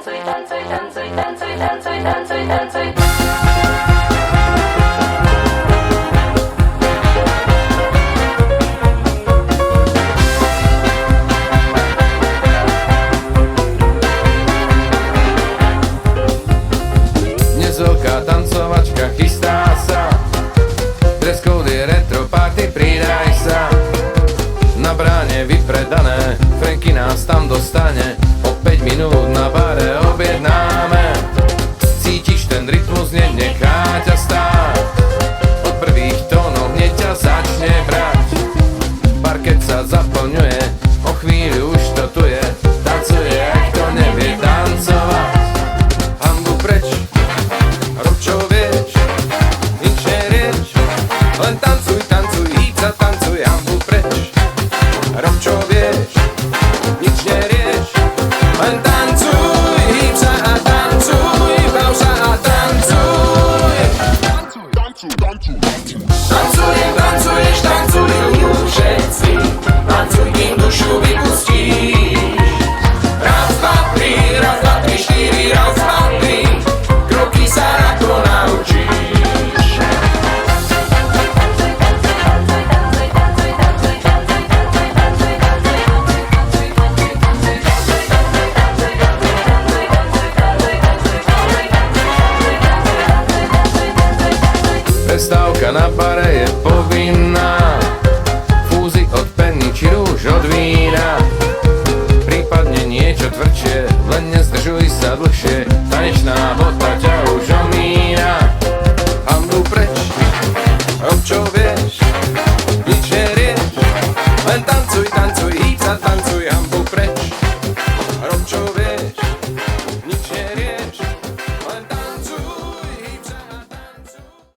Dnes veľká tancovačka chystá sa, dress code je retro party, pridaj sa. Na bráne vypredané, Franky nás tam dostane, o 5 minút na bare objednáme. Cítiš ten rytmus, nenechá ťa stáť, od prvých tónov hneď ťa začne brať. Parket sa zaplňuje, o chvíľu už to tu je, tancuje, ak to nevie tancovať. Hanbu preč, rob čo vieš, nič nerieč, len tancuj, tancuj, íď sa tancuj. Hanbu preč, rob čo vieš, nič nerieš, len tancuj, hýb sa a tancuj, bav sa a tancuj. Tancujem, tancuješ, tancujú všetci, tancuj, kým dušu vypustíš. Raz, dva, tri, štyri, raz, dva, tri, kroky sa ľahko naučíš. Prestávka na bare je povinná, fúzy od penny či rúž od vína. Prípadne niečo tvrdšie, len nezdržuj sa dlhšie, tanečná hmota ťa